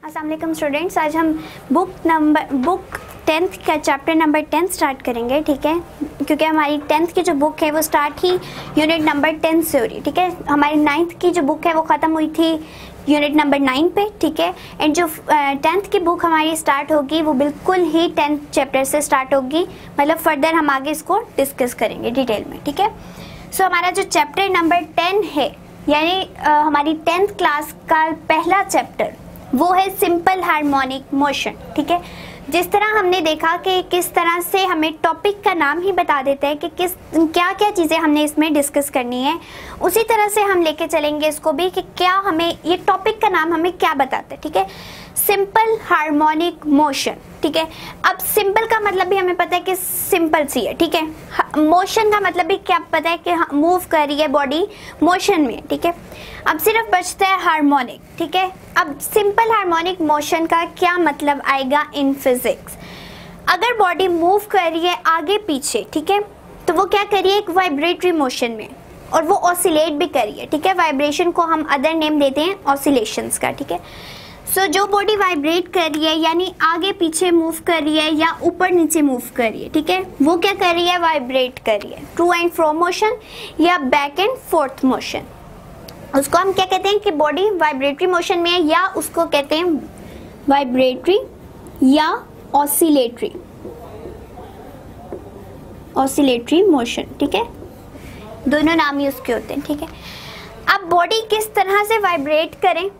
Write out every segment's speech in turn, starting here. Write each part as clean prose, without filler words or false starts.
अस्सलाम वालेकुम स्टूडेंट्स, आज हम बुक 10th का चैप्टर नंबर 10 स्टार्ट करेंगे। ठीक है, क्योंकि हमारी 10th की जो बुक है वो स्टार्ट ही यूनिट नंबर 10 से हो रही है। ठीक है, हमारी 9th की जो बुक है वो ख़त्म हुई थी यूनिट नंबर 9 पे। ठीक है, एंड जो 10th की बुक हमारी स्टार्ट होगी वो बिल्कुल ही 10th चैप्टर से स्टार्ट होगी, मतलब फर्दर हम आगे इसको डिस्कस करेंगे डिटेल में। ठीक है, सो हमारा जो चैप्टर नंबर 10 है, यानी हमारी 10th क्लास का पहला चैप्टर, वो है सिंपल हार्मोनिक मोशन। ठीक है, जिस तरह हमने देखा कि किस तरह से हमें टॉपिक का नाम ही बता देता है कि क्या क्या चीज़ें हमने इसमें डिस्कस करनी है, उसी तरह से हम लेके चलेंगे इसको भी कि क्या हमें ये टॉपिक का नाम हमें क्या बताता है। ठीक है, सिंपल हार्मोनिक मोशन। ठीक है, अब सिंपल का मतलब भी हमें पता है कि सिंपल सी है। ठीक है, मोशन का मतलब भी क्या पता है कि मूव कर रही है बॉडी, मोशन में। ठीक है, अब सिर्फ बचता है हार्मोनिक। ठीक है, अब सिंपल हार्मोनिक मोशन का क्या मतलब आएगा इन फिजिक्स। अगर बॉडी मूव कर रही है आगे पीछे, ठीक है, तो वो क्या कर रही है, एक वाइब्रेटरी मोशन में, और वो ऑसिलेट भी कर रही है। ठीक है, वाइब्रेशन को हम अदर नेम देते हैं ऑसिलेशंस का। ठीक है, सो जो बॉडी वाइब्रेट कर रही है, यानी आगे पीछे मूव कर रही है या ऊपर नीचे मूव कर रही है, ठीक है, वो क्या कर रही है, वाइब्रेट कर रही है। टू एंड फ्रो मोशन या बैक एंड फोर्थ मोशन, उसको हम क्या कहते हैं कि बॉडी वाइब्रेटरी मोशन में है, या उसको कहते हैं वाइब्रेटरी या ऑसिलेटरी मोशन। ठीक है, दोनों नाम यूज के होते हैं। ठीक है, अब बॉडी किस तरह से वाइब्रेट करें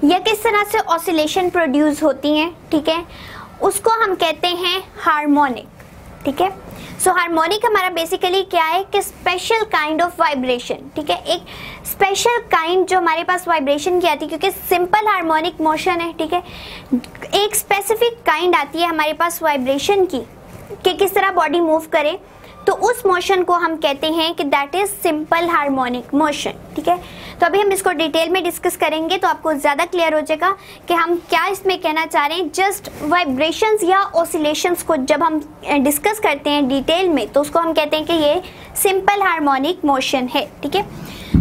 या किस तरह से ऑसिलेशन प्रोड्यूस होती हैं, ठीक है, उसको हम कहते हैं हार्मोनिक। ठीक है, सो हार्मोनिक हमारा बेसिकली क्या है कि स्पेशल काइंड ऑफ वाइब्रेशन। ठीक है, एक स्पेशल काइंड जो हमारे पास वाइब्रेशन की आती है, क्योंकि सिंपल हार्मोनिक मोशन है। ठीक है, एक स्पेसिफिक काइंड आती है हमारे पास वाइब्रेशन की कि किस तरह बॉडी मूव करे, तो उस मोशन को हम कहते हैं कि that is simple harmonic motion. ठीक है, तो अभी हम इसको डिटेल में डिस्कस करेंगे तो आपको ज़्यादा क्लियर हो जाएगा कि हम क्या इसमें कहना चाह रहे हैं। जस्ट वाइब्रेशंस या ऑसिलेशंस को जब हम डिस्कस करते हैं डिटेल में, तो उसको हम कहते हैं कि ये सिंपल हार्मोनिक मोशन है। ठीक है,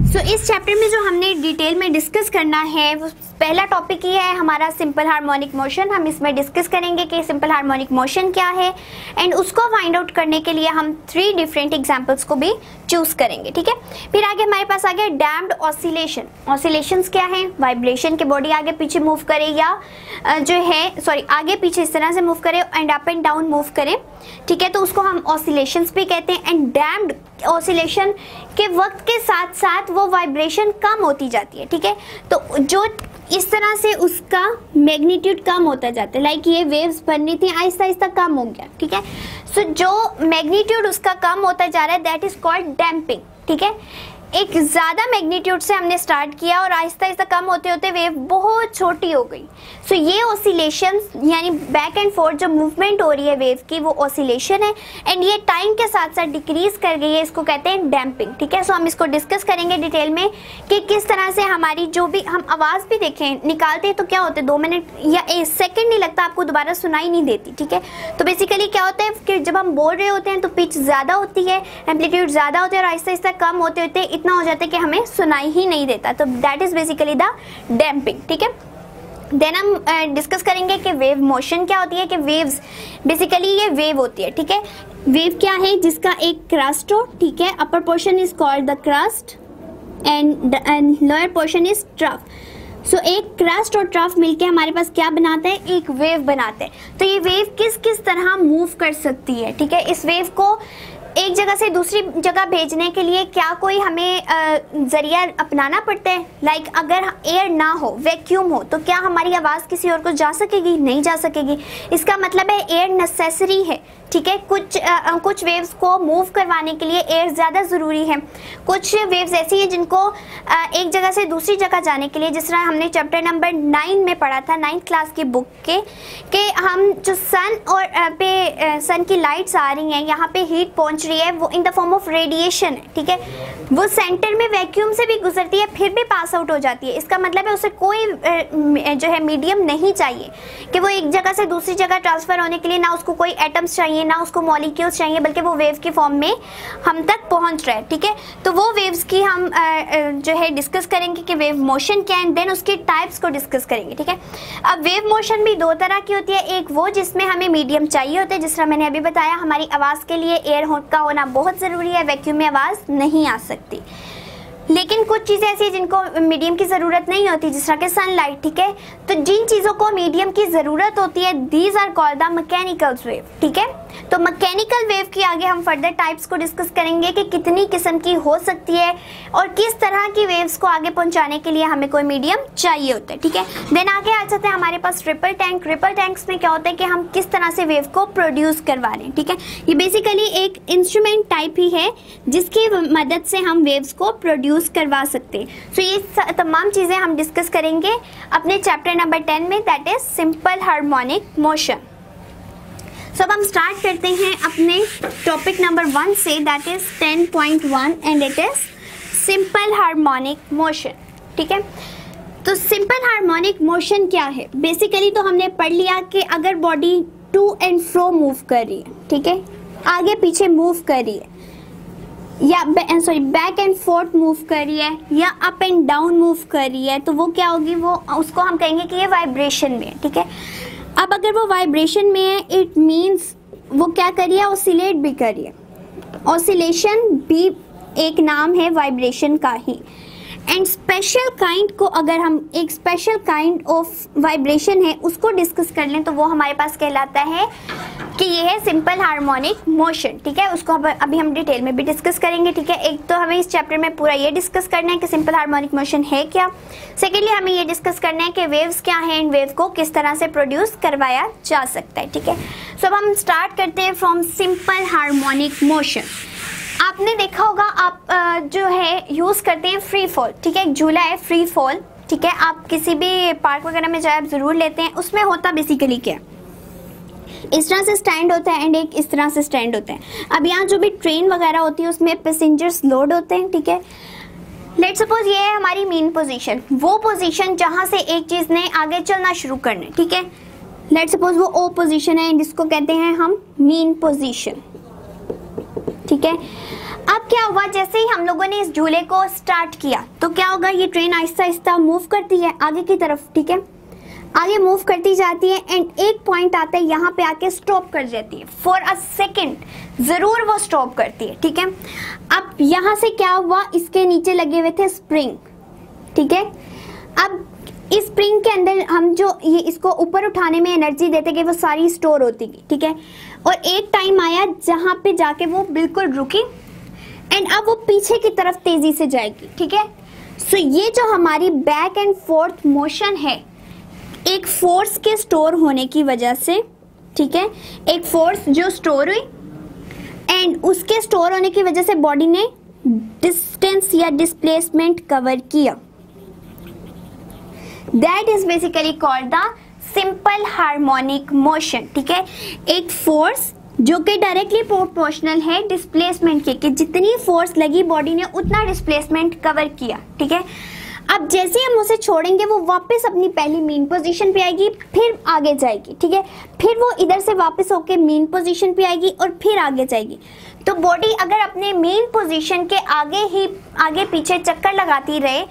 सो इस चैप्टर में जो हमने डिटेल में डिस्कस करना है, वो पहला टॉपिक ये है हमारा सिंपल हार्मोनिक मोशन। हम इसमें डिस्कस करेंगे कि सिंपल हार्मोनिक मोशन क्या है, एंड उसको फाइंड आउट करने के लिए हम 3 डिफरेंट एग्जांपल्स को भी चूज करेंगे। ठीक है, फिर आगे हमारे पास आ गया डैम्प्ड ऑसिलेशन। ऑसिलेशंस क्या है, वाइब्रेशन के बॉडी आगे पीछे मूव करे, या आगे पीछे इस तरह से मूव करे and up and down move करे। ठीक है, तो उसको हम ऑसिलेशंस भी कहते हैं। एंड डैम्प्ड ऑसिलेशन के वक्त के साथ साथ वो वाइब्रेशन कम होती जाती है। ठीक है, तो जो इस तरह से उसका मैग्नीट्यूड कम होता जाता है, लाइक ये वेव्स बननी थी, आहिस्ता आहिस्ता कम हो गया। ठीक है, सो जो मैग्नीट्यूड उसका कम होता जा रहा है, दैट इज कॉल्ड डैम्पिंग। ठीक है, एक ज़्यादा मैग्नीट्यूड से हमने स्टार्ट किया और आहिस्ता आहिस्ता कम होते होते वेव बहुत छोटी हो गई। सो ये ऑसिलेशंस, यानी बैक एंड फोर्थ जो मूवमेंट हो रही है वेव की, वो ऑसिलेशन है, एंड ये टाइम के साथ साथ डिक्रीज कर गई है, इसको कहते हैं डैम्पिंग। ठीक है, सो हम इसको डिस्कस करेंगे डिटेल में कि किस तरह से हमारी जो भी हम आवाज़ भी देखें निकालते हैं तो क्या होता है, 2 मिनट या 1 सेकेंड नहीं लगता, आपको दोबारा सुनाई नहीं देती। ठीक है, तो बेसिकली क्या होता है कि जब हम बोल रहे होते हैं तो पिच ज़्यादा होती है, एम्पलीट्यूड ज़्यादा होते हैं, और आहिस्ता आहिस्ता कम होते होते इतना हो जाता है कि हमें सुनाई ही नहीं देता, तो that is basically the damping. ठीक है, देन हम डिस्कस करेंगे कि वेव मोशन क्या होती है, कि वेव्स बेसिकली ये वेव होती है। ठीक है, वेव क्या है, जिसका एक क्रस्ट हो। ठीक है, upper portion is called the crust and lower portion is trough. So एक क्रस्ट और ट्रफ मिलके हमारे पास क्या बनाता है, एक वेव बनाते हैं। तो ये वेव किस किस तरह मूव कर सकती है। ठीक है, इस वेव को एक जगह से दूसरी जगह भेजने के लिए क्या कोई हमें जरिया अपनाना पड़ता है, लाइक अगर एयर ना हो, वैक्यूम हो, तो क्या हमारी आवाज़ किसी और को जा सकेगी, नहीं जा सकेगी। इसका मतलब है एयर नेसेसरी है। ठीक है, कुछ वेव्स को मूव करवाने के लिए एयर ज़्यादा ज़रूरी है। कुछ वेव्स ऐसी हैं जिनको एक जगह से दूसरी जगह जाने के लिए, जिस तरह हमने चैप्टर नंबर 9 में पढ़ा था, 9th क्लास की बुक के हम जो सन और सन की लाइट्स आ रही हैं, यहाँ पे हीट पहुँच रही है, वो in the form of radiation है। ठीक है, वो सेंटर में वैक्यूम से भी गुजरती है फिर भी पास आउट हो जाती है। इसका मतलब है उसे कोई जो है मीडियम नहीं चाहिए कि वो एक जगह से दूसरी जगह ट्रांसफर होने के लिए ना उसको कोई एटम्स चाहिए ना उसको मॉलिक्यूल्स चाहिए, बल्कि वो वेव की फॉर्म में हम तक पहुंच रहा है। ठीक है, तो वो वेव्स की हम जो है डिस्कस करेंगे कि वेव मोशन क्या है, देन उसके टाइप्स को डिस्कस करेंगे। ठीक है, अब वेव मोशन भी दो तरह की होती है, एक वो जिसमें हमें मीडियम चाहिए होता है, जिस तरह मैंने अभी बताया हमारी आवाज़ के लिए एयर का होना बहुत ज़रूरी है, वैक्यूम में आवाज़ नहीं आ सकती। लेकिन कुछ चीज़ें ऐसी हैं जिनको मीडियम की ज़रूरत नहीं होती, जिस तरह के सनलाइट। ठीक है, तो जिन चीज़ों को मीडियम की ज़रूरत होती है these are called the mechanical wave. ठीक है, तो मैकेनिकल वेव की आगे हम फर्दर टाइप्स को डिस्कस करेंगे कि कितनी किस्म की हो सकती है और किस तरह की वेव्स को आगे पहुंचाने के लिए हमें कोई मीडियम चाहिए होता है। ठीक है, देन आगे आ जाते हैं हमारे पास ट्रिपल टैंक। ट्रिपल टैंक्स में क्या होता है कि हम किस तरह से वेव को प्रोड्यूस करवा रहे हैं। ठीक है, ये बेसिकली एक इंस्ट्रूमेंट टाइप ही है जिसकी मदद से हम वेव्स को प्रोड्यूस करवा सकते हैं। सो ये तमाम चीज़ें हम डिस्कस करेंगे अपने चैप्टर नंबर 10 में, that is simple harmonic motion. So अब हम स्टार्ट करते हैं अपने टॉपिक नंबर 1 से, that is 10.1 and it is simple harmonic motion. ठीक है, तो सिंपल हार्मोनिक मोशन क्या है? बेसिकली तो हमने पढ़ लिया कि अगर body to and fro move कर रही है, ठीक है, आगे पीछे मूव कर रही है या बैक एंड फोर्थ मूव कर रही है या अप एंड डाउन मूव कर रही है, तो वो क्या होगी, वो उसको हम कहेंगे कि ये वाइब्रेशन में है। ठीक है, अब अगर वो वाइब्रेशन में है इट मीन्स वो क्या कर रही है, ऑसिलेट भी कर रही है। ऑसिलेशन भी एक नाम है वाइब्रेशन का ही। एंड स्पेशल काइंड को अगर हम एक स्पेशल काइंड ऑफ वाइब्रेशन है उसको डिस्कस कर लें तो वो हमारे पास कहलाता है कि ये है सिंपल हार्मोनिक मोशन। ठीक है, उसको अभी हम डिटेल में भी डिस्कस करेंगे। ठीक है, एक तो हमें इस चैप्टर में पूरा ये डिस्कस करना है कि सिंपल हार्मोनिक मोशन है क्या। सेकेंडली हमें ये डिस्कस करना है कि वेव्स क्या है एंड वेव को किस तरह से प्रोड्यूस करवाया जा सकता है। ठीक है, सो अब हम स्टार्ट करते हैं फ्रॉम सिंपल हार्मोनिक मोशन। आपने देखा होगा आप जो है यूज़ करते हैं फ्री फॉल। ठीक है, एक झूला है फ्री फॉल। ठीक है, आप किसी भी पार्क वगैरह में जाए आप ज़रूर लेते हैं। उसमें होता बेसिकली क्या, इस तरह से स्टैंड होता है एंड एक इस तरह से स्टैंड होता है। अब यहाँ जो भी ट्रेन वगैरह होती है उसमें पैसेंजर्स लोड होते हैं। ठीक है, लेट्स सपोज ये है हमारी मेन पोजीशन, वो पोजीशन जहाँ से एक चीज़ ने आगे चलना शुरू करना है। ठीक है, लेट्स सपोज वो ओ पोजीशन है, जिसको कहते हैं हम मेन पोजीशन। ठीक है, अब क्या हुआ, जैसे ही हम लोगों ने इस झूले को स्टार्ट किया तो क्या होगा, ये ट्रेन आहिस्ता आहिस्ता मूव करती है आगे की तरफ। ठीक है, आगे मूव करती जाती है एंड एक पॉइंट आता है, यहाँ पे आके स्टॉप कर जाती है फॉर अ सेकेंड, ज़रूर वो स्टॉप करती है। ठीक है, अब यहाँ से क्या हुआ, इसके नीचे लगे हुए थे स्प्रिंग। ठीक है, अब इस स्प्रिंग के अंदर हम जो ये इसको ऊपर उठाने में एनर्जी देते कि वो सारी स्टोर होती गई। ठीक है, और एक टाइम आया जहाँ पे जाके वो बिल्कुल रुकी एंड अब वो पीछे की तरफ तेजी से जाएगी। ठीक है, सो ये जो हमारी बैक एंड फोर्थ मोशन है एक फोर्स के स्टोर होने की वजह से, ठीक है, एक फोर्स जो स्टोर हुई एंड उसके स्टोर होने की वजह से बॉडी ने डिस्टेंस या डिस्प्लेसमेंट कवर किया, that is basically called the simple harmonic motion. ठीक है, एक फोर्स जो कि डायरेक्टली प्रोपोर्शनल है डिस्प्लेसमेंट के, कि जितनी फोर्स लगी बॉडी ने उतना डिस्प्लेसमेंट कवर किया। ठीक है, अब जैसे हम उसे छोड़ेंगे वो वापस अपनी पहली मेन पोजीशन पे आएगी, फिर आगे जाएगी। ठीक है, फिर वो इधर से वापस होके मेन पोजीशन पे आएगी और फिर आगे जाएगी। तो बॉडी अगर अपने मेन पोजीशन के आगे पीछे चक्कर लगाती रहे,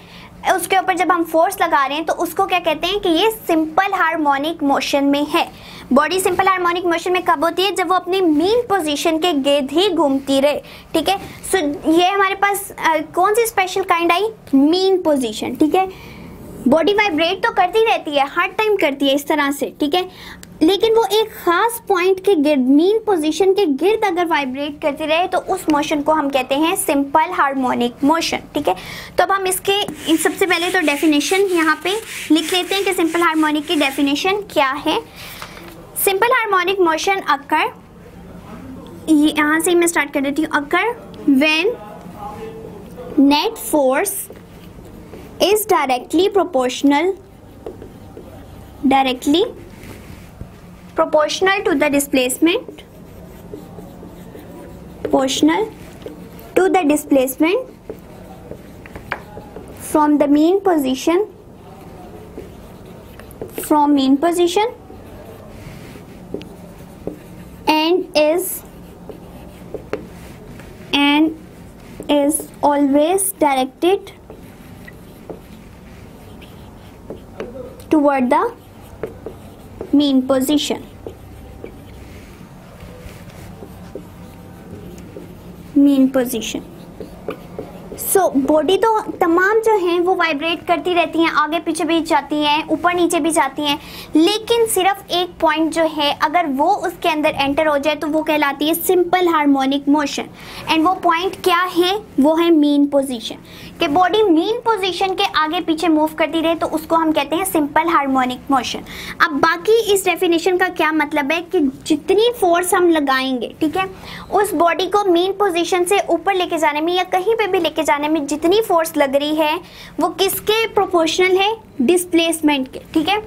उसके ऊपर जब हम फोर्स लगा रहे हैं तो उसको क्या कहते हैं कि ये सिंपल हार्मोनिक मोशन में है। बॉडी सिंपल हार्मोनिक मोशन में कब होती है, जब वो अपनी मेन पोजीशन के गिर्द ही घूमती रहे। ठीक है, सो ये हमारे पास कौन सी स्पेशल काइंड आई, मेन पोजीशन। ठीक है, बॉडी वाइब्रेट तो करती रहती है, हर टाइम करती है इस तरह से। ठीक है, लेकिन वो एक खास पॉइंट के गिर्द, मेन पोजीशन के गिर्द अगर वाइब्रेट करती रहे तो उस मोशन को हम कहते हैं सिंपल हार्मोनिक मोशन। ठीक है, तो अब हम इसके सबसे पहले तो डेफिनेशन यहाँ पे लिख लेते हैं कि सिंपल हार्मोनिक की डेफिनेशन क्या है। सिंपल हार्मोनिक मोशन अकर, यहाँ से मैं स्टार्ट कर देती हूँ, occur when net force is directly proportional to the displacement, proportional to the displacement from the mean position, from mean position, and is always directed toward the mean position. mean position. So body तो तमाम जो हैं वो vibrate करती रहती हैं, आगे पीछे भी जाती हैं, ऊपर नीचे भी जाती हैं, लेकिन सिर्फ एक पॉइंट जो है अगर वो उसके अंदर एंटर हो जाए तो वो कहलाती है सिंपल हार्मोनिक मोशन। एंड वो पॉइंट क्या है? वो है मीन पोजीशन। कि बॉडी मीन पोजीशन के आगे पीछे मूव करती रहे तो उसको हम कहते हैं सिंपल हार्मोनिक मोशन। अब बाकी इस डेफिनेशन का क्या मतलब है कि जितनी फोर्स हम लगाएंगे, ठीक है, उस बॉडी को मीन पोजीशन से ऊपर लेके जाने में या कहीं पे भी लेके जाने में जितनी फोर्स लग रही है वो किसके प्रोपोर्शनल है? डिस्प्लेसमेंट के। ठीक है,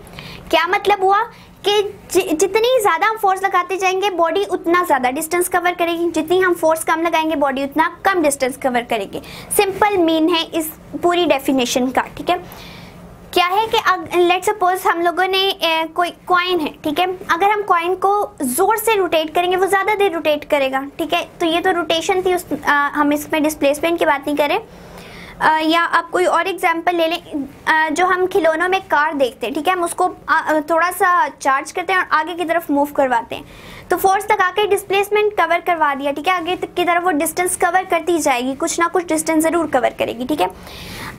क्या मतलब हुआ कि जितनी ज़्यादा हम फोर्स लगाते जाएंगे बॉडी उतना ज़्यादा डिस्टेंस कवर करेगी, जितनी हम फोर्स कम लगाएंगे बॉडी उतना कम डिस्टेंस कवर करेगी। सिंपल मीन है इस पूरी डेफिनेशन का। ठीक है, क्या है कि लेट्स सपोज हम लोगों ने कोई कॉइन है, ठीक है, अगर हम कॉइन को जोर से रोटेट करेंगे वो ज़्यादा देर रोटेट करेगा। ठीक है, तो ये तो रोटेशन थी, हम इसमें डिस्प्लेसमेंट की बात नहीं करें। या आप कोई और एग्जांपल ले लें, जो हम खिलौनों में कार देखते हैं, ठीक है, हम उसको थोड़ा सा चार्ज करते हैं और आगे की तरफ मूव करवाते हैं, तो फोर्स लगा के डिस्प्लेसमेंट कवर करवा दिया। ठीक है, आगे की तरफ वो डिस्टेंस कवर करती जाएगी, कुछ ना कुछ डिस्टेंस ज़रूर कवर करेगी। ठीक है,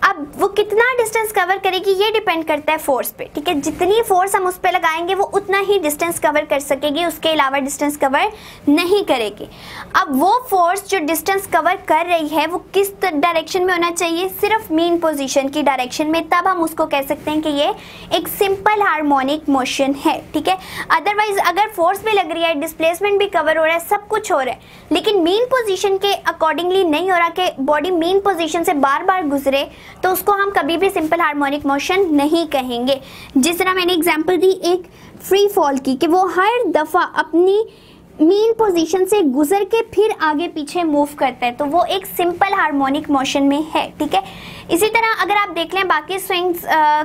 अब वो कितना डिस्टेंस कवर करेगी ये डिपेंड करता है फोर्स पे। ठीक है, जितनी फोर्स हम उस पर लगाएंगे वो उतना ही डिस्टेंस कवर कर सकेगी, उसके अलावा डिस्टेंस कवर नहीं करेगी। अब वो फोर्स जो डिस्टेंस कवर कर रही है वो किस डायरेक्शन में होना चाहिए? सिर्फ मीन पोजीशन की डायरेक्शन में, तब हम उसको कह सकते हैं कि ये एक सिंपल हार्मोनिक मोशन है। ठीक है, अदरवाइज अगर फोर्स भी लग रही है, डिस्प्लेसमेंट भी कवर हो रहा है, सब कुछ हो रहा है, लेकिन मीन पोजीशन के अकॉर्डिंगली नहीं हो रहा कि बॉडी मीन पोजीशन से बार बार गुजरे, तो उसको हम कभी भी सिंपल हार्मोनिक मोशन नहीं कहेंगे। जिस तरह मैंने एग्जांपल दी एक फ्री फॉल की, कि वो हर दफ़ा अपनी मीन पोजीशन से गुजर के फिर आगे पीछे मूव करता है, तो वो एक सिंपल हार्मोनिक मोशन में है। ठीक है, इसी तरह अगर आप देख लें बाकी स्विंग्स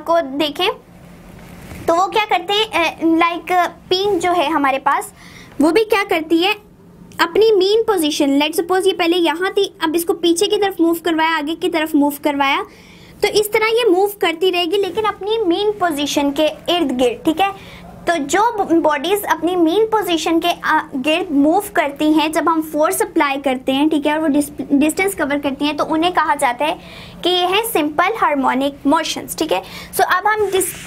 को देखें तो वो क्या करते हैं, लाइक पिन जो है हमारे पास वो भी क्या करती है, अपनी मीन पोजीशन, लेट्स सपोज ये पहले यहाँ थी, अब इसको पीछे की तरफ मूव करवाया, आगे की तरफ मूव करवाया, तो इस तरह ये मूव करती रहेगी लेकिन अपनी मीन पोजीशन के इर्द गिर्द। ठीक है, तो जो बॉडीज अपनी मीन पोजीशन के गिर्द मूव करती हैं जब हम फोर्स अप्लाई करते हैं, ठीक है, और वो डिस्टेंस कवर करती हैं, तो उन्हें कहा जाता है कि ये है सिंपल हार्मोनिक मोशंस। ठीक है, सो अब हम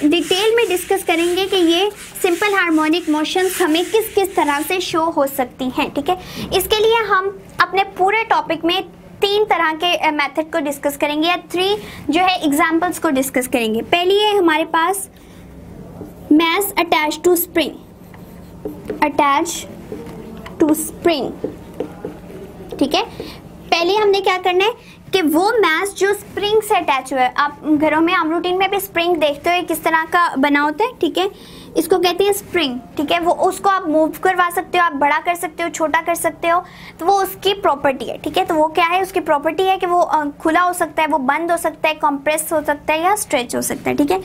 डिटेल में डिस्कस करेंगे कि ये सिंपल हार्मोनिक मोशंस हमें किस किस तरह से शो हो सकती हैं। ठीक है, इसके लिए हम अपने पूरे टॉपिक में 3 तरह के मेथड को डिस्कस करेंगे, या 3 जो है एग्जाम्पल्स को डिस्कस करेंगे। पहली है हमारे पास mass attached to spring, attached to spring। ठीक है, पहले हमने क्या करना है कि वो मैस जो स्प्रिंग से अटैच हुआ है, आप घरों में आम रूटीन में भी स्प्रिंग देखते हो किस तरह का बना होता है। ठीक है, इसको कहते हैं स्प्रिंग। ठीक है, वो उसको आप मूव करवा सकते हो, आप बड़ा कर सकते हो, छोटा कर सकते हो, तो वो उसकी प्रॉपर्टी है। ठीक है, तो वो क्या है, उसकी प्रॉपर्टी है कि वो खुला हो सकता है, वो बंद हो सकता है, कंप्रेस हो सकता है या स्ट्रेच हो सकता है। ठीक है,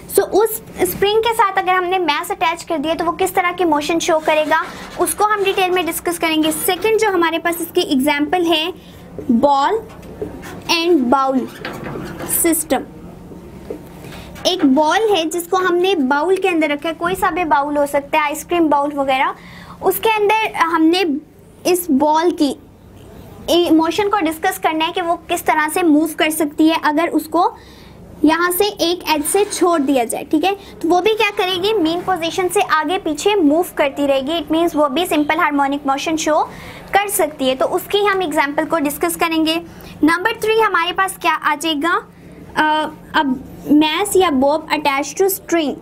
सो उस स्प्रिंग के साथ अगर हमने मैस अटैच कर दिया तो वो किस तरह के मोशन शो करेगा उसको हम डिटेल में डिस्कस करेंगे। सेकंड जो हमारे पास इसकी एग्जांपल है बॉल एंड बाउल सिस्टम। एक बॉल है जिसको हमने बाउल के अंदर रखा है, कोई सा भी बाउल हो सकता है, आइसक्रीम बाउल वगैरह, उसके अंदर हमने इस बॉल की मोशन को डिस्कस करना है कि वो किस तरह से मूव कर सकती है अगर उसको यहाँ से एक एज से छोड़ दिया जाए। ठीक है, तो वो भी क्या करेगी, मीन पोजीशन से आगे पीछे मूव करती रहेगी। इट मीन्स वो भी सिंपल हार्मोनिक मोशन शो कर सकती है, तो उसकी हम एग्जांपल को डिस्कस करेंगे। नंबर 3 हमारे पास क्या आ जाएगा, अब मैस या bob attach to string,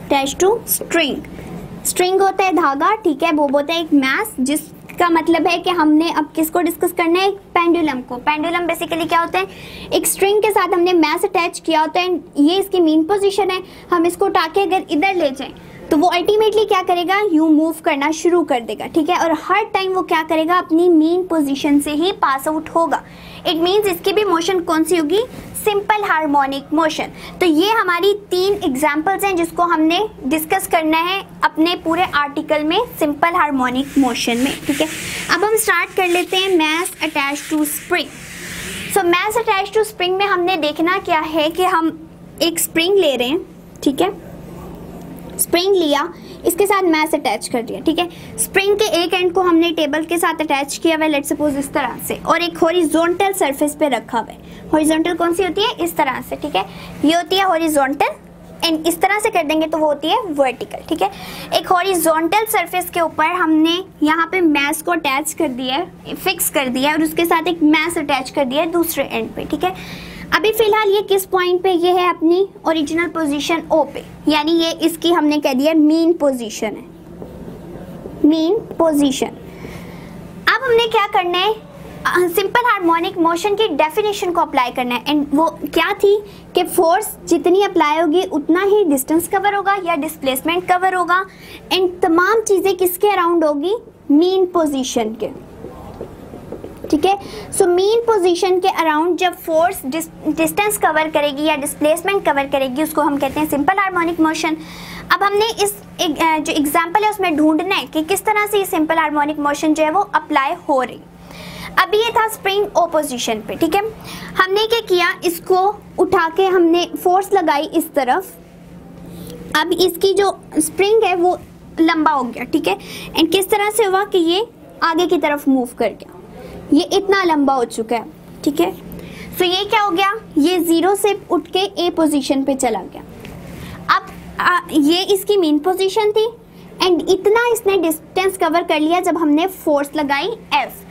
attach to string. String होता है धागा, ठीक है, बॉब होता है एक मैस, जिसका मतलब है कि हमने अब किसको डिस्कस करना है, एक पेंडुलम को। पेंडुलम बेसिकली क्या होता है, एक स्ट्रिंग के साथ हमने मैस अटैच किया होता है, ये इसकी मीन पोजीशन है, हम इसको उठा के अगर इधर ले जाएं तो वो अल्टीमेटली क्या करेगा, यूं मूव करना शुरू कर देगा, ठीक है। और हर टाइम वो क्या करेगा, अपनी मीन पोजीशन से ही पास आउट होगा। इट मीन्स इसकी भी मोशन कौन सी होगी, सिंपल हार्मोनिक मोशन। तो ये हमारी 3 एग्जांपल्स हैं जिसको हमने डिस्कस करना है अपने पूरे आर्टिकल में, सिंपल हार्मोनिक मोशन में, ठीक है। अब हम स्टार्ट कर लेते हैं mass attach to spring. So mass attach to spring में हमने देखना क्या है कि हम एक स्प्रिंग ले रहे हैं, ठीक है। स्प्रिंग लिया, इसके साथ मास अटैच कर दिया, ठीक है। स्प्रिंग के एक एंड को हमने टेबल के साथ अटैच किया हुआ है, लेट्स सपोज इस तरह से, और एक हॉरिजॉन्टल सरफेस पे रखा हुआ है। हॉरिजॉन्टल कौन सी होती है, इस तरह से, ठीक है। ये होती है हॉरिजॉन्टल, एंड इस तरह से कर देंगे तो वो होती है वर्टिकल, ठीक है। एक हॉरिजॉन्टल सरफेस के ऊपर हमने यहाँ पे मास को अटैच कर दिया है, फिक्स कर दिया है, और उसके साथ एक मास अटैच कर दिया है दूसरे एंड पे, ठीक है। अभी फिलहाल ये किस पॉइंट पे, ये है अपनी ओरिजिनल पोजीशन ओ पे, यानी ये इसकी हमने कह दिया मीन पोजीशन है, मीन पोजीशन। अब हमने क्या करना है, सिंपल हार्मोनिक मोशन की डेफिनेशन को अप्लाई करना है। एंड वो क्या थी कि फोर्स जितनी अप्लाई होगी उतना ही डिस्टेंस कवर होगा या डिस्प्लेसमेंट कवर होगा, एंड तमाम चीज़ें किसके अराउंड होगी, मीन पोजीशन के, ठीक है। सो मीन पोजीशन के अराउंड जब फोर्स डिस्टेंस कवर करेगी या डिस्प्लेसमेंट कवर करेगी, उसको हम कहते हैं सिंपल हार्मोनिक मोशन। अब हमने इस जो एग्जांपल है उसमें ढूंढना है कि किस तरह से ये सिंपल हार्मोनिक मोशन जो है वो अप्लाई हो रही। अभी ये था स्प्रिंग ओ पोजीशन पे, ठीक है। हमने क्या किया, इसको उठा के हमने फोर्स लगाई इस तरफ। अब इसकी जो स्प्रिंग है वो लंबा हो गया, ठीक है। एंड किस तरह से हुआ कि ये आगे की तरफ मूव कर गया, ये इतना लंबा हो चुका है, ठीक है। सो ये क्या हो गया, ये 0 से उठ के ए पोजीशन पे चला गया। अब ये इसकी मेन पोजीशन थी, एंड इतना इसने डिस्टेंस कवर कर लिया जब हमने फोर्स लगाई F।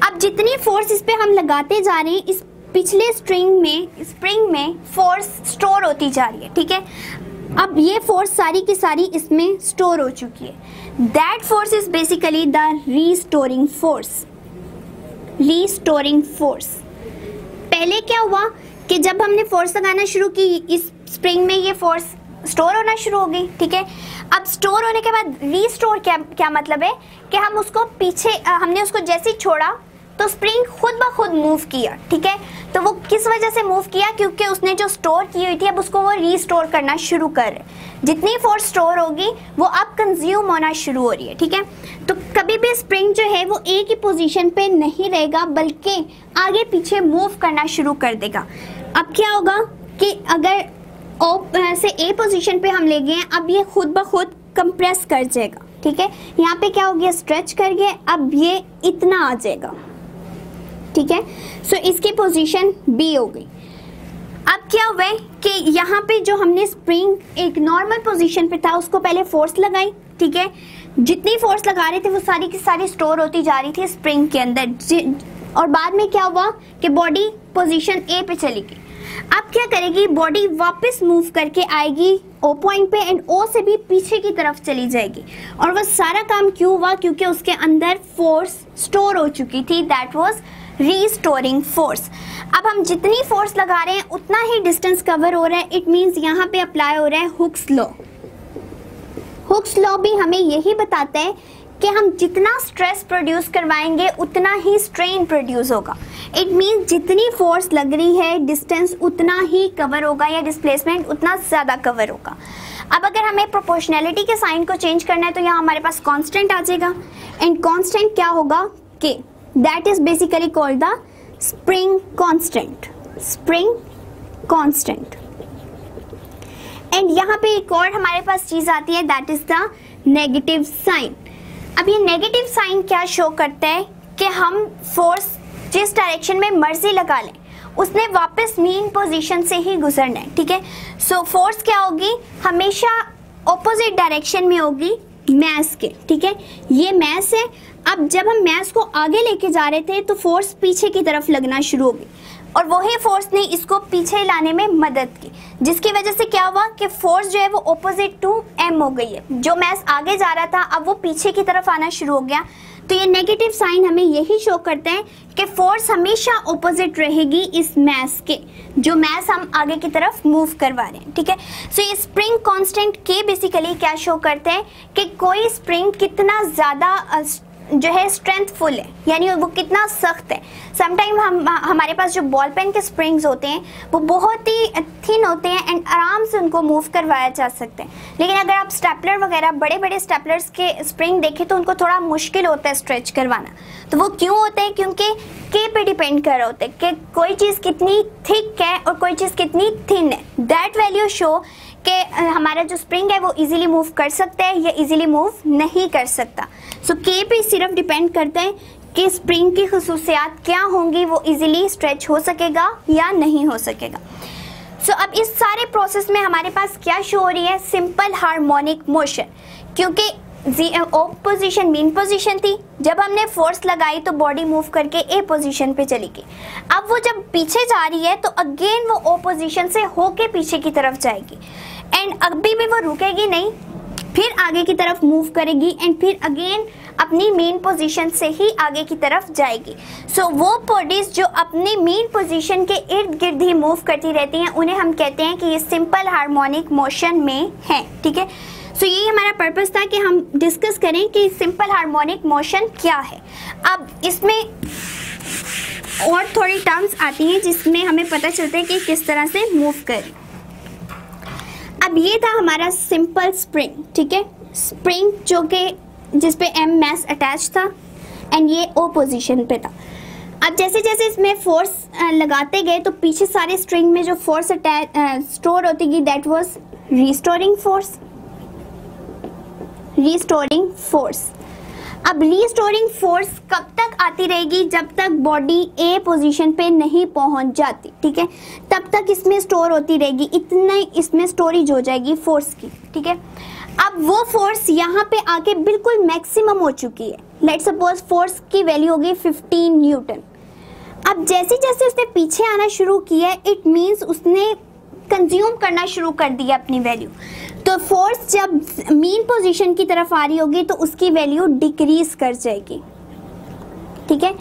अब जितनी फोर्स इस पे हम लगाते जा रहे हैं, इस पिछले स्प्रिंग में फोर्स स्टोर होती जा रही है, ठीक है। अब ये फोर्स सारी की सारी इसमें स्टोर हो चुकी है। That force is basically the restoring force. Restoring force, पहले क्या हुआ कि जब हमने फोर्स लगाना शुरू की, इस स्प्रिंग में ये फोर्स स्टोर होना शुरू हो गई, ठीक है। अब स्टोर होने के बाद रीस्टोर क्या मतलब है कि हम उसको पीछे, हमने उसको जैसे ही छोड़ा तो स्प्रिंग खुद ब खुद मूव किया, ठीक है। तो वो किस वजह से मूव किया, क्योंकि उसने जो स्टोर की हुई थी अब उसको वो रीस्टोर करना शुरू कर रहे। जितनी फोर्स स्टोर होगी वो अब कंज्यूम होना शुरू हो रही है, ठीक है। तो कभी भी स्प्रिंग जो है वो एक ही पोजीशन पे नहीं रहेगा, बल्कि आगे पीछे मूव करना शुरू कर देगा। अब क्या होगा कि अगर ओ से ए पोजीशन पे हम ले गए, अब ये खुद ब खुद कंप्रेस कर जाएगा, ठीक है। यहाँ पे क्या हो गया, स्ट्रेच कर गए, अब ये इतना आ जाएगा, ठीक है। सो इसकी पोजीशन बी हो गई। अब क्या हुआ कि यहाँ पे जो हमने स्प्रिंग एक नॉर्मल पोजीशन पे था उसको पहले फोर्स लगाई, ठीक है। जितनी फोर्स लगा रहे थे वो सारी की सारी स्टोर होती जा रही थी स्प्रिंग के अंदर, और बाद में क्या हुआ कि बॉडी पोजीशन ए पे चली गई। अब क्या करेगी, बॉडी वापस मूव करके आएगी ओ पॉइंट पे, एंड ओ से भी पीछे की तरफ चली जाएगी। और वह सारा काम क्यों हुआ, क्योंकि उसके अंदर फोर्स स्टोर हो चुकी थी, दैट वाज रीस्टोरिंग फोर्स। अब हम जितनी फोर्स लगा रहे हैं उतना ही डिस्टेंस कवर हो रहा है। इट मींस यहाँ पे अप्लाई हो रहा है हुक्स लॉ। हुक्स लॉ भी हमें यही बताता है कि हम जितना स्ट्रेस प्रोड्यूस करवाएंगे उतना ही स्ट्रेन प्रोड्यूस होगा। इट मींस जितनी फोर्स लग रही है डिस्टेंस उतना ही कवर होगा, या डिस्प्लेसमेंट उतना ज़्यादा कवर होगा। अब अगर हमें प्रोपोर्शनैलिटी के साइन को चेंज करना है तो यहाँ हमारे पास कांस्टेंट आ जाएगा, एंड कांस्टेंट क्या होगा कि that is basically called the spring constant. Spring constant. And यहाँ पे एक और हमारे पास चीज़ आती है, that is the negative sign. अब ये नेगेटिव साइन क्या शो करता है कि हम फोर्स जिस डायरेक्शन में मर्जी लगा लें उसने वापस मीन पोजीशन से ही गुजरना है, ठीक है। सो फोर्स क्या होगी, हमेशा ऑपोजिट डायरेक्शन में होगी मैस के, ठीक है। ये मैस है। अब जब हम मैस को आगे लेके जा रहे थे तो फोर्स पीछे की तरफ लगना शुरू हो गई, और वही फोर्स ने इसको पीछे लाने में मदद की, जिसकी वजह से क्या हुआ कि फोर्स जो है वो ऑपोजिट टू एम हो गई है। जो मैस आगे जा रहा था अब वो पीछे की तरफ आना शुरू हो गया, तो ये नेगेटिव साइन हमें यही शो करता है कि फोर्स हमेशा ऑपोजिट रहेगी इस मास के, जो मास हम आगे की तरफ मूव करवा रहे हैं, ठीक है। सो ये स्प्रिंग कांस्टेंट के बेसिकली क्या शो करते हैं कि कोई स्प्रिंग कितना ज़्यादा जो है स्ट्रेंथफुल है, यानी वो कितना सख्त है। समटाइम हमारे पास जो बॉल पेन के स्प्रिंग्स होते हैं वो बहुत ही थिन होते हैं एंड आराम से उनको मूव करवाया जा सकता है, लेकिन अगर आप स्टेपलर वगैरह बड़े बड़े स्टेपलर्स के स्प्रिंग देखें तो उनको थोड़ा मुश्किल होता है स्ट्रेच करवाना। तो वो क्यों होता है? क्योंकि के पे डिपेंड कर रहा होता है कि कोई चीज़ कितनी थिक है और कोई चीज़ कितनी थिन है। दैट वैल्यू शो कि हमारा जो स्प्रिंग है वो इजीली मूव कर सकता है या इजीली मूव नहीं कर सकता। सो के पे सिर्फ डिपेंड करता है कि स्प्रिंग की खसूसियात क्या होंगी, वो इजीली स्ट्रेच हो सकेगा या नहीं हो सकेगा। सो अब इस सारे प्रोसेस में हमारे पास क्या शो हो रही है? सिंपल हार्मोनिक मोशन, क्योंकि ओ पोजीशन मीन पोजीशन थी, जब हमने फोर्स लगाई तो बॉडी मूव करके ए पोजीशन पे चली गई। अब वो जब पीछे जा रही है तो अगेन वो ओ पोजीशन से होके पीछे की तरफ जाएगी एंड अभी भी वो रुकेगी नहीं, फिर आगे की तरफ मूव करेगी एंड फिर अगेन अपनी मेन पोजीशन से ही आगे की तरफ जाएगी। सो वो बॉडीज जो अपनी मेन पोजीशन के इर्द गिर्द ही मूव करती रहती हैं उन्हें हम कहते हैं कि ये सिंपल हार्मोनिक मोशन में है, ठीक है। सो यही हमारा पर्पस था कि हम डिस्कस करें कि सिंपल हार्मोनिक मोशन क्या है। अब इसमें और थोड़ी टर्म्स आती हैं जिसमें हमें पता चलता है कि किस तरह से मूव करें। अब ये था हमारा सिंपल स्प्रिंग, ठीक है। स्प्रिंग जो कि जिस पे एम मास अटैच था एंड ये ओ पोजीशन पे था। अब जैसे जैसे इसमें फोर्स लगाते गए तो पीछे सारे स्ट्रिंग में जो फोर्स स्टोर होती गई दैट वाज रिस्टोरिंग फोर्स। अब रिस्टोरिंग फोर्स कब तक आती रहेगी? जब तक बॉडी ए पोजीशन पे नहीं पहुंच जाती, ठीक है, तब तक इसमें स्टोर होती रहेगी, इतना इसमें स्टोरेज हो जाएगी फोर्स की, ठीक है। अब वो फोर्स यहाँ पे आके बिल्कुल मैक्सिमम हो चुकी है। लेट्स सपोज फोर्स की वैल्यू होगी 15 न्यूटन। अब जैसे जैसे उसने पीछे आना शुरू किया इट मीन्स उसने कंज्यूम करना शुरू कर दिया अपनी वैल्यू। तो फोर्स जब मीन पोजीशन की तरफ आ रही होगी तो उसकी वैल्यू डिक्रीज कर जाएगी, ठीक है,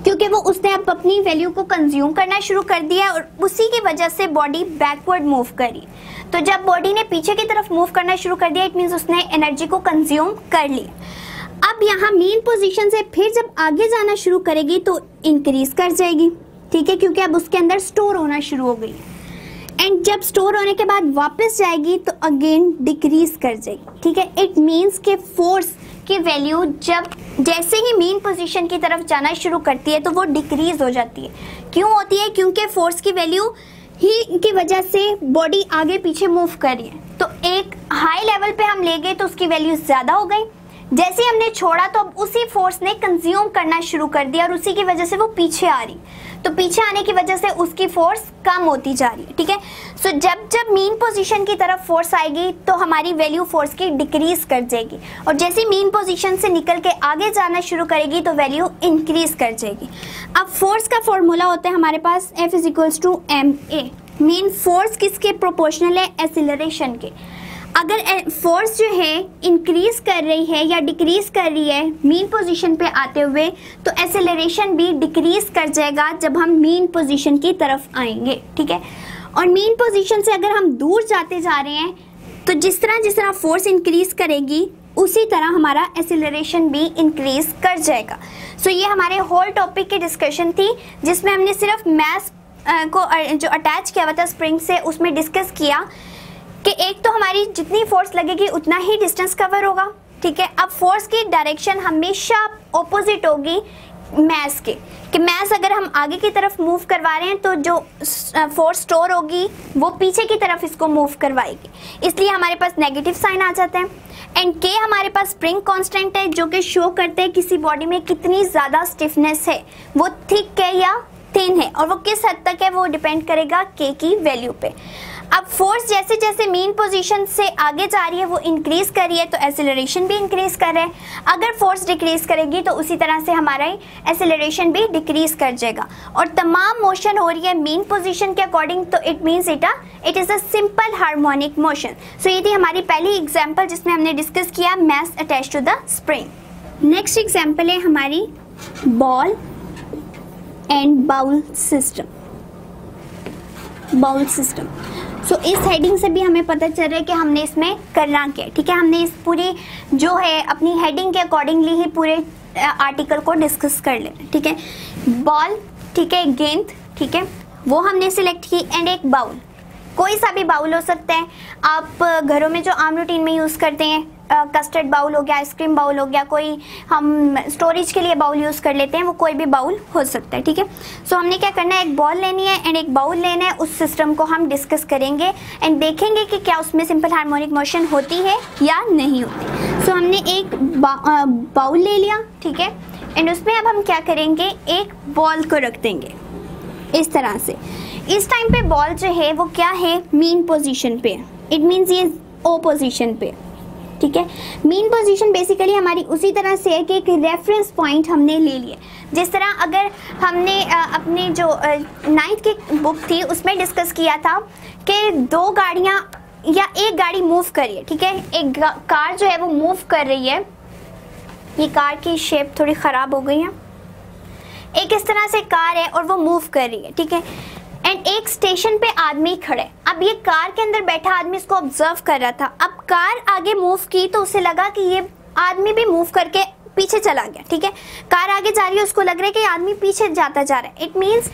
क्योंकि वो उसने अब अपनी वैल्यू को कंज्यूम करना शुरू कर दिया और उसी की वजह से बॉडी बैकवर्ड मूव करी। तो जब बॉडी ने पीछे की तरफ मूव करना शुरू कर दिया इट मीन्स उसने एनर्जी को कंज्यूम कर लिया। अब यहाँ मेन पोजीशन से फिर जब आगे जाना शुरू करेगी तो इंक्रीज कर जाएगी, ठीक है, क्योंकि अब उसके अंदर स्टोर होना शुरू हो गई एंड जब स्टोर होने के बाद वापस जाएगी तो अगेन डिक्रीज कर जाएगी, ठीक है। इट मीन्स के फोर्स की वैल्यू जब जैसे ही मेन पोजीशन की तरफ जाना शुरू करती है तो वो डिक्रीज हो जाती है। क्यों होती है? क्योंकि फोर्स की वैल्यू ही की वजह से बॉडी आगे पीछे मूव कर रही है। तो एक हाई लेवल पे हम ले गए तो उसकी वैल्यू ज़्यादा हो गई, जैसे ही हमने छोड़ा तो अब उसी फोर्स ने कंज्यूम करना शुरू कर दिया और उसी की वजह से वो पीछे आ रही, तो पीछे आने की वजह से उसकी फोर्स कम होती जा रही है, ठीक है। सो जब जब मेन पोजीशन की तरफ फोर्स आएगी तो हमारी वैल्यू फोर्स की डिक्रीज कर जाएगी और जैसे मेन पोजीशन से निकल के आगे जाना शुरू करेगी तो वैल्यू इंक्रीज कर जाएगी। अब फोर्स का फॉर्मूला होता है हमारे पास F = ma। मेन फोर्स किसके प्रोपोर्शनल है? एक्सीलरेशन के। अगर फोर्स जो है इंक्रीज कर रही है या डिक्रीज कर रही है मीन पोजीशन पे आते हुए तो एक्सेलरेशन भी डिक्रीज कर जाएगा जब हम मीन पोजीशन की तरफ आएंगे, ठीक है। और मीन पोजीशन से अगर हम दूर जाते जा रहे हैं तो जिस तरह फोर्स इंक्रीज करेगी उसी तरह हमारा एक्सेलरेशन भी इंक्रीज कर जाएगा। सो ये हमारे होल टॉपिक की डिस्कशन थी जिसमें हमने सिर्फ मास को जो अटैच किया हुआ था स्प्रिंग से उसमें डिस्कस किया कि एक तो हमारी जितनी फोर्स लगेगी उतना ही डिस्टेंस कवर होगा, ठीक है। अब फोर्स की डायरेक्शन हमेशा ऑपोजिट होगी मास के, कि मास अगर हम आगे की तरफ मूव करवा रहे हैं तो जो फोर्स स्टोर होगी वो पीछे की तरफ इसको मूव करवाएगी, इसलिए हमारे पास नेगेटिव साइन आ जाता है। एंड के हमारे पास स्प्रिंग कांस्टेंट है जो कि शो करते हैं किसी बॉडी में कितनी ज़्यादा स्टिफनेस है, वो थिक है या थिन है, और वो किस हद तक है वो डिपेंड करेगा के की वैल्यू पे। अब फोर्स जैसे जैसे मेन पोजीशन से आगे जा रही है वो इंक्रीज कर रही है तो एक्सेलरेशन भी इंक्रीज कर रहा है। अगर फोर्स डिक्रीज करेगी तो उसी तरह से हमारा एक्सेलरेशन भी डिक्रीज कर जाएगा और तमाम मोशन हो रही है मेन पोजीशन के अकॉर्डिंग, तो it means it is a simple harmonic motion. So ये थी हमारी पहली एग्जाम्पल जिसमें हमने डिस्कस किया mass attach to the spring. Next example है हमारी ball and bowl system. Bowl system, so इस हेडिंग से भी हमें पता चल रहा है कि हमने इसमें करना क्या है, ठीक है। हमने इस पूरी जो है अपनी हेडिंग के अकॉर्डिंगली ही पूरे आर्टिकल को डिस्कस कर लेना, ठीक है। बॉल, ठीक है, गेंद, ठीक है, वो हमने सिलेक्ट की, एंड एक बाउल, कोई सा भी बाउल हो सकता है। आप घरों में जो आम रूटीन में यूज़ करते हैं, कस्टर्ड बाउल हो गया, आइसक्रीम बाउल हो गया, कोई हम स्टोरेज के लिए बाउल यूज़ कर लेते हैं, वो कोई भी बाउल हो सकता है, ठीक है। सो हमने क्या करना है, एक बॉल लेनी है एंड एक बाउल लेना है, उस सिस्टम को हम डिस्कस करेंगे एंड देखेंगे कि क्या उसमें सिंपल हार्मोनिक मोशन होती है या नहीं होती। सो हमने एक बाउल ले लिया, ठीक है, एंड उसमें अब हम क्या करेंगे, एक बॉल को रख देंगे इस तरह से। इस टाइम पे बॉल जो है वो क्या है, मीन पोजीशन पे, इट मीन्स ये ओ पोजीशन पे, ठीक है। मीन पोजीशन बेसिकली हमारी उसी तरह से है कि एक रेफरेंस पॉइंट हमने ले लिए। जिस तरह अगर हमने अपने जो 9th की बुक थी उसमें डिस्कस किया था कि दो गाड़ियाँ या एक गाड़ी मूव कर रही है, ठीक है, एक कार जो है वो मूव कर रही है। ये कार की शेप थोड़ी ख़राब हो गई है। एक इस तरह से कार है और वो मूव कर रही है, ठीक है, एंड एक स्टेशन पे आदमी खड़े। अब ये कार के अंदर बैठा आदमी इसको ऑब्जर्व कर रहा था। अब कार आगे मूव की तो उसे लगा कि ये आदमी भी मूव करके पीछे चला गया, ठीक है। कार आगे जा रही है, उसको लग रहा है कि आदमी पीछे जाता जा रहा है। इट मीन्स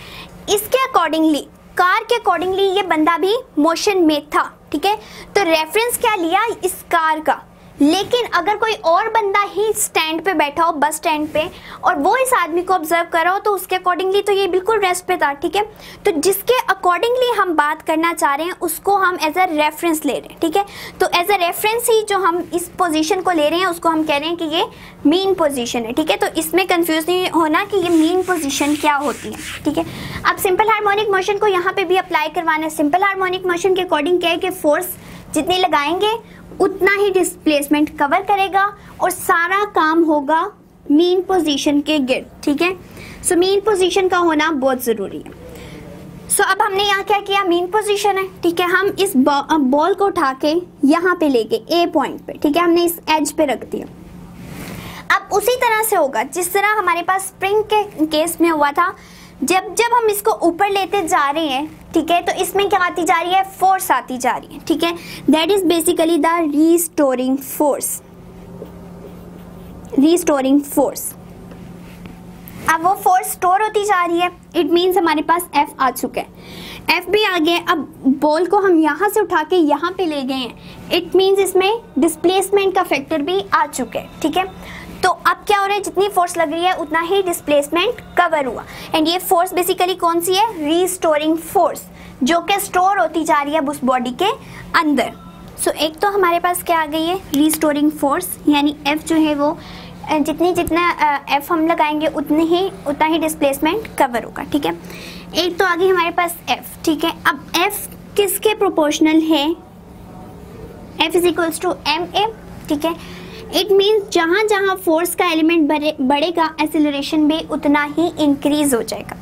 इसके अकॉर्डिंगली, कार के अकॉर्डिंगली ये बंदा भी मोशन में था, ठीक है। तो रेफरेंस क्या लिया, इस कार का। लेकिन अगर कोई और बंदा ही स्टैंड पे बैठा हो, बस स्टैंड पे, और वो इस आदमी को ऑब्जर्व कर रहा हो तो उसके अकॉर्डिंगली तो ये बिल्कुल रेस्ट पे था, ठीक है। तो जिसके अकॉर्डिंगली हम बात करना चाह रहे हैं उसको हम एज अ रेफरेंस ले रहे हैं, ठीक है। तो एज अ रेफरेंस ही जो हम इस पोजीशन को ले रहे हैं उसको हम कह रहे हैं कि ये मीन पोजीशन है, ठीक है। तो इसमें कंफ्यूज नहीं होना कि ये मीन पोजीशन क्या होती है, ठीक है। अब सिंपल हार्मोनिक मोशन को यहाँ पे भी अप्लाई करवाना है। सिंपल हार्मोनिक मोशन के अकॉर्डिंग क्या है कि फोर्स जितनी लगाएंगे उतना ही डिस्प्लेसमेंट कवर करेगा और सारा काम होगा मीन पोजीशन के गिर्द, ठीक है। सो मीन पोजीशन का होना बहुत ज़रूरी है। सो अब हमने यहाँ क्या किया, मीन पोजीशन है, ठीक है। हम इस बॉल को उठा के यहाँ पे ले गए ए पॉइंट पे, ठीक है, हमने इस एज पे रख दिया। अब उसी तरह से होगा जिस तरह हमारे पास स्प्रिंग के केस में हुआ था। जब हम इसको ऊपर लेते जा रहे हैं, ठीक है, तो इसमें क्या आती जा रही है, फोर्स आती जा रही है, ठीक है। That is basically the restoring force. Restoring force, अब वो फोर्स स्टोर होती जा रही है। इट मीन्स हमारे पास एफ आ चुका है, एफ भी आ गया। अब बॉल को हम यहाँ से उठा के यहाँ पे ले गए हैं। इट मीन्स इसमें डिस्प्लेसमेंट का फैक्टर भी आ चुका है, ठीक है। तो अब क्या हो रहा है, जितनी फोर्स लग रही है उतना ही डिस्प्लेसमेंट कवर हुआ। एंड ये फोर्स बेसिकली कौन सी है, रीस्टोरिंग फोर्स, जो कि स्टोर होती जा रही है उस बॉडी के अंदर। सो एक तो हमारे पास क्या आ गई है, रीस्टोरिंग फोर्स, यानी एफ जो है वो जितना एफ हम लगाएंगे उतना ही डिस्प्लेसमेंट कवर होगा, ठीक है। एक तो आ गई हमारे पास एफ, ठीक है। अब एफ किसके प्रोपोर्शनल है, F is equals to M A, ठीक है। इट मीन्स जहाँ जहाँ फोर्स का एलिमेंट बढ़ेगा एक्सेलरेशन भी उतना ही इंक्रीज हो जाएगा।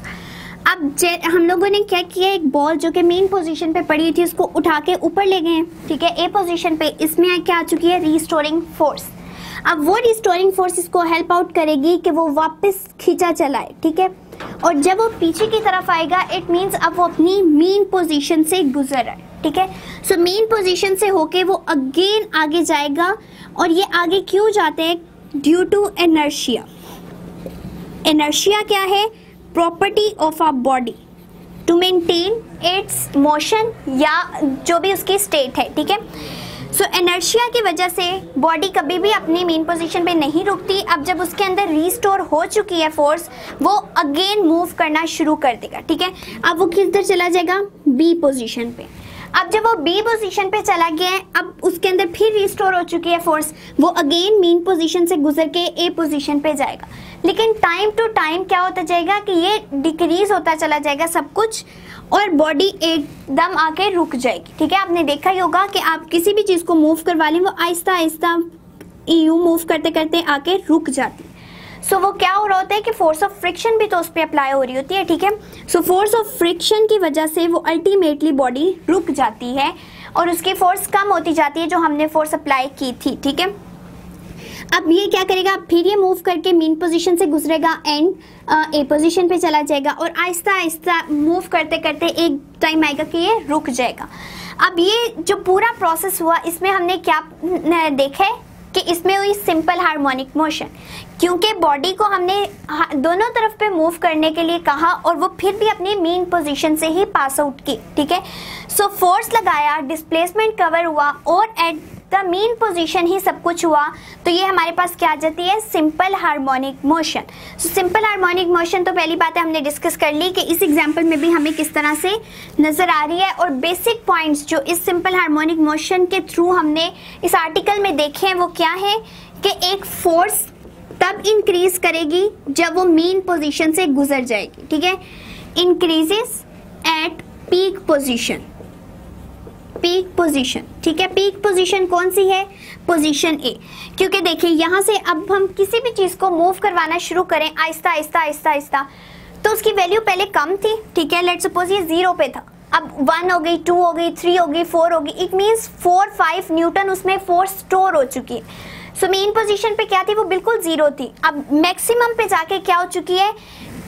अब हम लोगों ने क्या किया, एक बॉल जो कि मेन पोजीशन पे पड़ी थी उसको उठा के ऊपर ले गए हैं, ठीक है, ए पोजीशन पे। इसमें क्या आ चुकी है, रीस्टोरिंग फोर्स। अब वो रिस्टोरिंग फोर्स इसको हेल्प आउट करेगी कि वो वापस खींचा चलाए, ठीक है। और जब वो पीछे की तरफ आएगा इट मीन्स अब वो अपनी मेन पोजीशन से गुजर रहा है, ठीक है। सो मेन पोजीशन से होके वो अगेन आगे जाएगा। और ये आगे क्यों जाते हैं, ड्यू टू इनर्शिया। इनर्शिया क्या है, property of a body to maintain its motion, या जो भी उसकी स्टेट है, ठीक है। सो इनर्शिया की वजह से बॉडी कभी भी अपनी मेन पोजीशन पे नहीं रुकती। अब जब उसके अंदर रीस्टोर हो चुकी है फोर्स, वो अगेन मूव करना शुरू कर देगा, ठीक है। अब वो किधर चला जाएगा, बी पोजीशन पे। अब जब वो बी पोजीशन पे चला गया है, अब उसके अंदर फिर रीस्टोर हो चुकी है फोर्स, वो अगेन मेन पोजीशन से गुजर के ए पोजीशन पे जाएगा। लेकिन टाइम टू टाइम क्या होता जाएगा कि ये डिक्रीज होता चला जाएगा सब कुछ, और बॉडी एकदम आके रुक जाएगी, ठीक है। आपने देखा ही होगा कि आप किसी भी चीज़ को मूव करवा लें वो आहिस्ता आहिस्ता यूँ मूव करते करते आके रुक जाती है। सो वो क्या हो रहा होता है कि फोर्स ऑफ फ्रिक्शन भी तो उस पर अप्लाई हो रही होती है, ठीक है। सो फोर्स ऑफ फ्रिक्शन की वजह से वो अल्टीमेटली बॉडी रुक जाती है और उसकी फोर्स कम होती जाती है जो हमने फोर्स अप्लाई की थी, ठीक है। अब ये क्या करेगा, फिर ये मूव करके मीन पोजीशन से गुजरेगा एंड ए पोजीशन पे चला जाएगा और आहिस्ता आहिस्ता मूव करते करते एक टाइम आएगा कि ये रुक जाएगा। अब ये जो पूरा प्रोसेस हुआ इसमें हमने क्या देखा है कि इसमें हुई सिंपल हार्मोनिक मोशन, क्योंकि बॉडी को हमने दोनों तरफ पे मूव करने के लिए कहा और वो फिर भी अपनी मीन पोजीशन से ही पास आउट की, ठीक है। सो फोर्स लगाया, डिस्प्लेसमेंट कवर हुआ और एट द मीन पोजीशन ही सब कुछ हुआ, तो ये हमारे पास क्या आ जाती है, simple harmonic motion. So simple harmonic motion तो पहली बात है हमने डिस्कस कर ली कि इस एग्जांपल में भी हमें किस तरह से नजर आ रही है, और बेसिक पॉइंट्स जो इस सिंपल हार्मोनिक मोशन के थ्रू हमने इस आर्टिकल में देखे हैं वो क्या है कि एक फोर्स तब इंक्रीज करेगी जब वो मीन पोजीशन से गुजर जाएगी, ठीक है। Increases at peak position, peak position, ठीक है। पीक पोजीशन कौन सी है, पोजीशन ए, क्योंकि देखिए यहाँ से अब हम किसी भी चीज को मूव करवाना शुरू करें आहिस्ता आहिस्ता आहिस्ता आहिस्ता, तो उसकी वैल्यू पहले कम थी, ठीक है। लेट्स सपोज ये 0 पे था, अब 1 हो गई, 2 हो गई, 3 हो गई, 4 हो गई, इट मीन्स 4-5 न्यूटन उसमें फोर्स स्टोर हो चुकी है। सो मेन पोजीशन पे क्या थी, वो बिल्कुल 0 थी, अब मैक्सिमम पे जाके क्या हो चुकी है,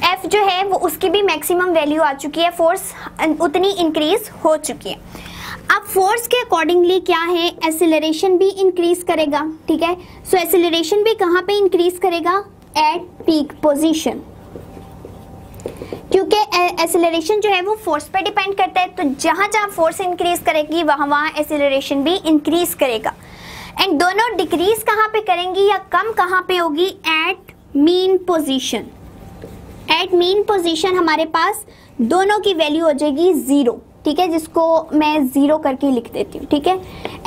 एफ जो है वो उसकी भी मैक्सिमम वैल्यू आ चुकी है, फोर्स उतनी इंक्रीज हो चुकी है। अब फोर्स के अकॉर्डिंगली क्या है, एसिलरेशन भी इंक्रीज करेगा, ठीक है। सो एसिलरेशन भी कहाँ पे इंक्रीज करेगा, एट पीक पोजीशन, क्योंकि एसिलरेशन जो है वो फोर्स पे डिपेंड करता है, तो जहां जहां फोर्स इंक्रीज करेगी वहां वहां एसिलरेशन भी इंक्रीज करेगा। एंड दोनों डिक्रीज कहाँ पे करेंगी या कम कहाँ पे होगी, at mean position. At mean position हमारे पास दोनों की वैल्यू हो जाएगी 0, ठीक है, जिसको मैं 0 करके लिख देती हूँ, ठीक है।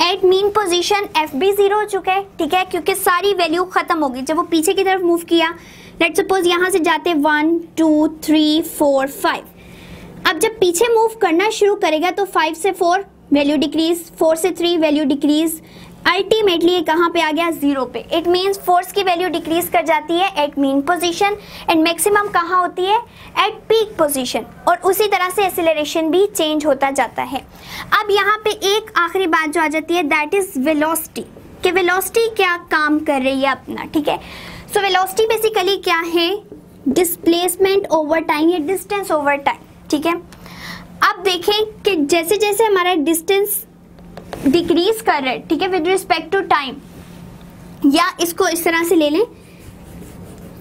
एट मीन पोजीशन एफ भी 0 हो चुका है, ठीक है, क्योंकि सारी वैल्यू खत्म होगी जब वो पीछे की तरफ मूव किया। लेट्स सपोज यहाँ से जाते 1 2 3 4 5, अब जब पीछे मूव करना शुरू करेगा तो 5 से 4 वैल्यू डिक्रीज, 4 से 3 वैल्यू डिक्रीज, अल्टीमेटली ये कहाँ पे आ गया, 0 पे। इट मीन्स फोर्स की वैल्यू डिक्रीज कर जाती है at mean position and maximum कहाँ होती है, एट पीक पोजीशन, और उसी तरह से एक्सीलरेशन भी चेंज होता जाता है। अब यहाँ पे एक आखिरी बात जो आ जाती है, दैट इज वेलोसिटी, कि वेलोसिटी क्या काम कर रही है अपना, ठीक है। सो वेलोसिटी बेसिकली क्या है, डिस्प्लेसमेंट ओवर टाइम या डिस्टेंस ओवर टाइम, ठीक है। अब देखें कि जैसे जैसे हमारा डिस्टेंस डिक्रीज कर रहा है, ठीक है, विद रिस्पेक्ट टू टाइम, या इसको इस तरह से ले लें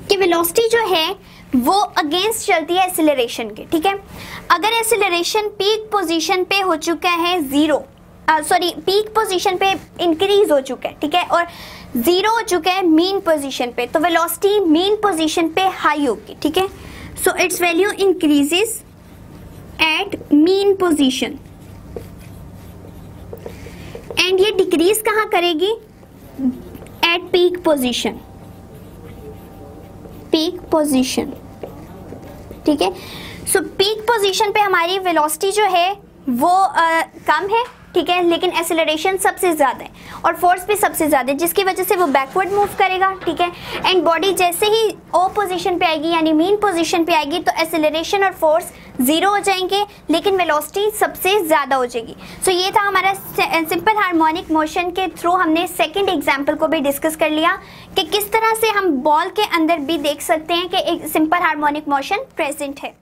कि वेलोसिटी जो है वो अगेंस्ट चलती है एक्सीलरेशन के, ठीक है। अगर एक्सीलरेशन पीक पोजीशन पे हो चुका है 0, पीक पोजीशन पे इंक्रीज हो चुका है, ठीक है, और 0 हो चुका है मीन पोजीशन पे, तो वेलोसिटी मीन पोजीशन पे हाई होगी, ठीक है। So it's value increases eight mean position and ये डिक्रीज कहाँ करेगी, at peak position, peak position, ठीक है। सो पीक पोजीशन पे हमारी वेलोसिटी जो है वो कम है, ठीक है, लेकिन एक्सेलरेशन सबसे ज्यादा है और फोर्स भी सबसे ज्यादा है, जिसकी वजह से वो बैकवर्ड मूव करेगा, ठीक है। एंड बॉडी जैसे ही ओ पोजीशन पे आएगी यानी मीन पोजीशन पे आएगी तो एक्सेलरेशन और फोर्स 0 हो जाएंगे, लेकिन वेलोसिटी सबसे ज्यादा हो जाएगी। सो ये था हमारा सिंपल हार्मोनिक मोशन के थ्रू हमने सेकंड एग्जांपल को भी डिस्कस कर लिया कि किस तरह से हम बॉल के अंदर भी देख सकते हैं कि एक सिंपल हार्मोनिक मोशन प्रेजेंट है।